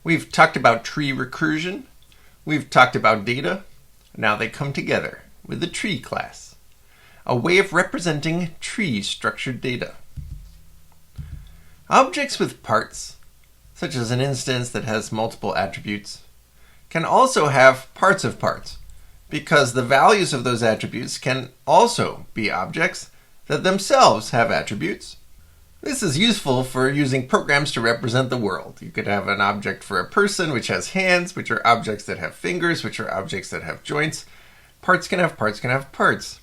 We've talked about tree recursion. We've talked about data. Now they come together with the tree class, a way of representing tree-structured data. Objects with parts, such as an instance that has multiple attributes, can also have parts of parts, because the values of those attributes can also be objects that themselves have attributes. This is useful for using programs to represent the world. You could have an object for a person which has hands, which are objects that have fingers, which are objects that have joints. Parts can have parts can have parts.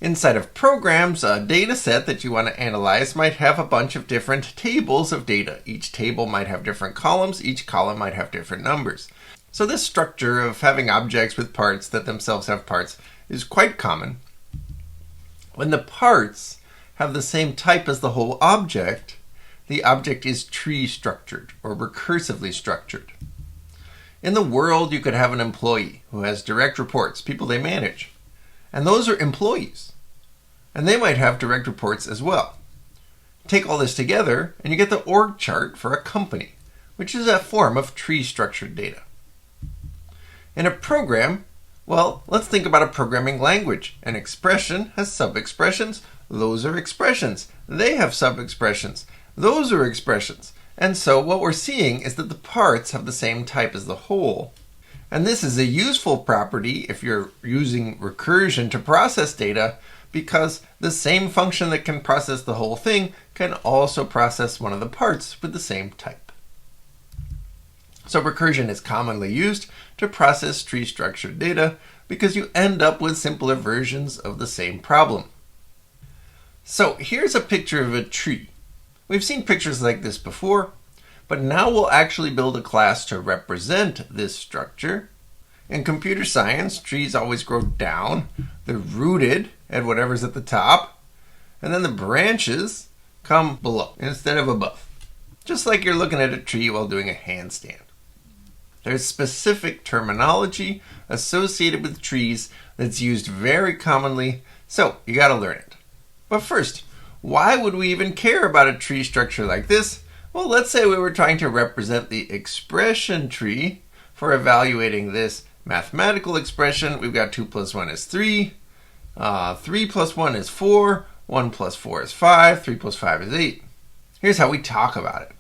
Inside of programs, a data set that you want to analyze might have a bunch of different tables of data. Each table might have different columns. Each column might have different numbers. So this structure of having objects with parts that themselves have parts is quite common. When the parts have the same type as the whole object, the object is tree-structured or recursively structured. In the world, you could have an employee who has direct reports, people they manage, and those are employees, and they might have direct reports as well. Take all this together, and you get the org chart for a company, which is a form of tree-structured data. In a program, well, let's think about a programming language. An expression has sub-expressions. Those are expressions. They have sub-expressions. Those are expressions. And so what we're seeing is that the parts have the same type as the whole. And this is a useful property if you're using recursion to process data, because the same function that can process the whole thing can also process one of the parts with the same type. So recursion is commonly used to process tree-structured data because you end up with simpler versions of the same problem. So here's a picture of a tree. We've seen pictures like this before, but now we'll actually build a class to represent this structure. In computer science, trees always grow down. They're rooted at whatever's at the top, and then the branches come below instead of above. Just like you're looking at a tree while doing a handstand. There's specific terminology associated with trees that's used very commonly, so you gotta learn it. But first, why would we even care about a tree structure like this? Well, let's say we were trying to represent the expression tree for evaluating this mathematical expression. We've got 2 plus 1 is 3, 3 plus 1 is 4, 1 plus 4 is 5, 3 plus 5 is 8. Here's how we talk about it.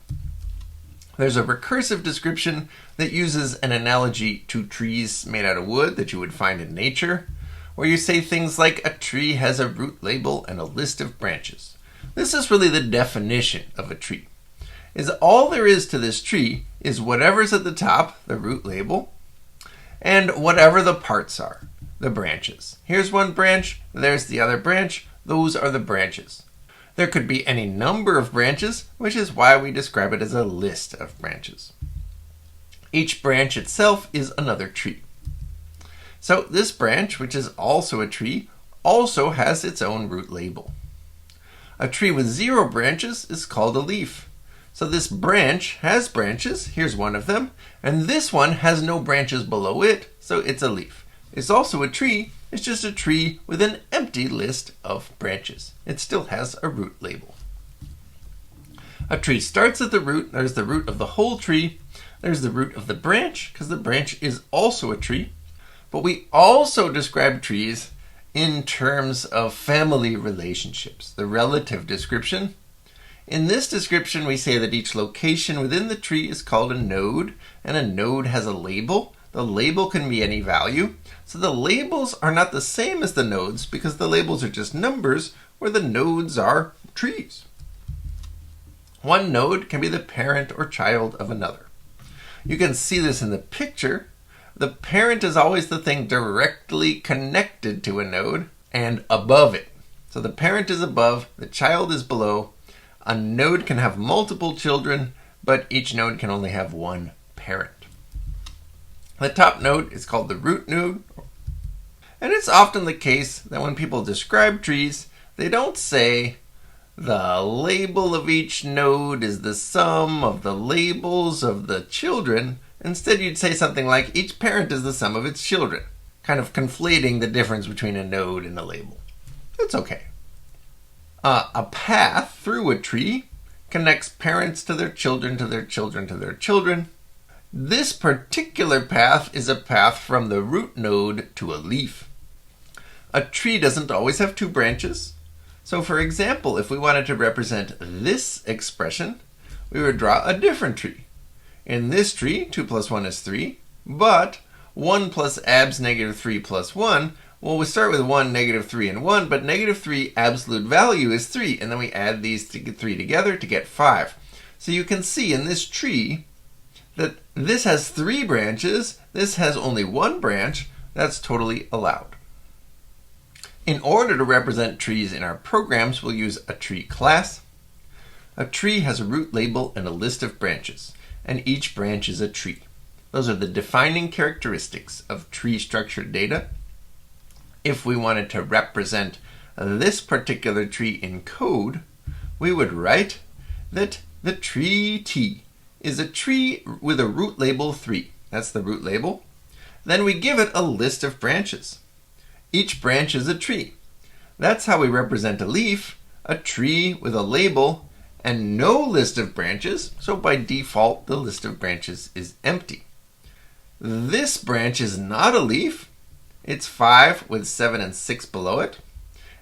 There's a recursive description that uses an analogy to trees made out of wood that you would find in nature, where you say things like a tree has a root label and a list of branches. This is really the definition of a tree. Is all there is to this tree is whatever's at the top, the root label, and whatever the parts are, the branches. Here's one branch, there's the other branch, those are the branches. There could be any number of branches, which is why we describe it as a list of branches. Each branch itself is another tree. So this branch, which is also a tree, also has its own root label. A tree with 0 branches is called a leaf. So this branch has branches, here's one of them, and this one has no branches below it, so it's a leaf. It's also a tree, it's just a tree with an empty list of branches. It still has a root label. A tree starts at the root, there's the root of the whole tree, there's the root of the branch, because the branch is also a tree. But we also describe trees in terms of family relationships, the relative description. In this description, we say that each location within the tree is called a node, and a node has a label. The label can be any value. So the labels are not the same as the nodes because the labels are just numbers, where the nodes are trees. One node can be the parent or child of another. You can see this in the picture. The parent is always the thing directly connected to a node and above it. So the parent is above, the child is below. A node can have multiple children, but each node can only have one parent. The top node is called the root node, and it's often the case that when people describe trees, they don't say the label of each node is the sum of the labels of the children. Instead, you'd say something like each parent is the sum of its children, kind of conflating the difference between a node and a label. It's okay. A path through a tree connects parents to their children, to their children, to their children. This particular path is a path from the root node to a leaf. A tree doesn't always have two branches. So for example, if we wanted to represent this expression, we would draw a different tree. In this tree, 2 plus 1 is 3, but 1 plus abs negative 3 plus 1, well, we start with 1, negative 3, and 1, but negative 3 absolute value is 3, and then we add these three together to get 5. So you can see in this tree that this has 3 branches, this has only 1 branch. That's totally allowed. In order to represent trees in our programs, we'll use a tree class. A tree has a root label and a list of branches, and each branch is a tree. Those are the defining characteristics of tree structured data. If we wanted to represent this particular tree in code, we would write that the tree T is a tree with a root label 3. That's the root label. Then we give it a list of branches. Each branch is a tree. That's how we represent a leaf, a tree with a label and no list of branches, so by default the list of branches is empty. This branch is not a leaf. It's 5 with 7 and 6 below it.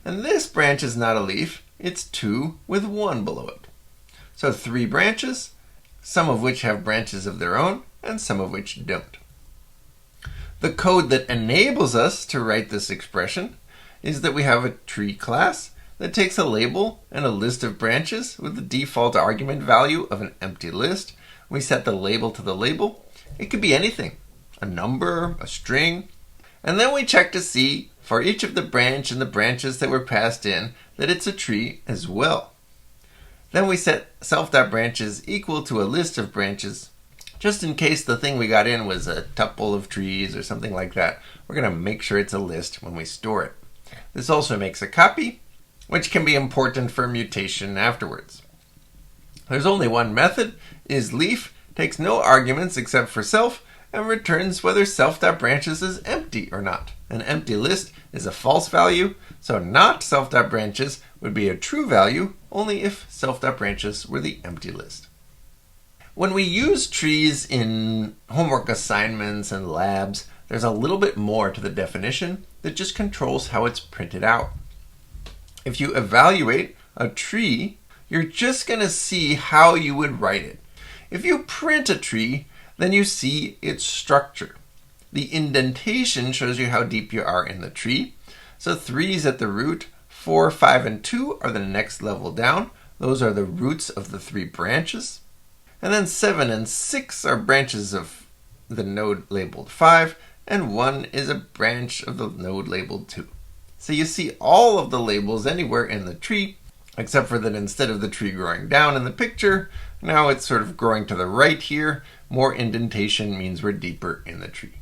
And this branch is not a leaf. It's 2 with 1 below it. So 3 branches, some of which have branches of their own and some of which don't. The code that enables us to write this expression is that we have a tree class that takes a label and a list of branches with the default argument value of an empty list. We set the label to the label. It could be anything, a number, a string, and then we check to see for each of the branch and the branches that were passed in that it's a tree as well. Then we set self.branches equal to a list of branches. Just in case the thing we got in was a tuple of trees or something like that, we're going to make sure it's a list when we store it. This also makes a copy, which can be important for mutation afterwards. There's only one method, isLeaf, takes no arguments except for self, and returns whether self.branches is empty or not. An empty list is a false value, so not self.branches would be a true value only if self.branches were the empty list. When we use trees in homework assignments and labs, there's a little bit more to the definition that just controls how it's printed out. If you evaluate a tree, you're just going to see how you would write it. If you print a tree, then you see its structure. The indentation shows you how deep you are in the tree. So 3 is at the root, 4, 5, and 2 are the next level down. Those are the roots of the 3 branches. And then 7 and 6 are branches of the node labeled 5, and 1 is a branch of the node labeled 2. So you see all of the labels anywhere in the tree, except for that instead of the tree growing down in the picture, now it's sort of growing to the right here. More indentation means we're deeper in the tree.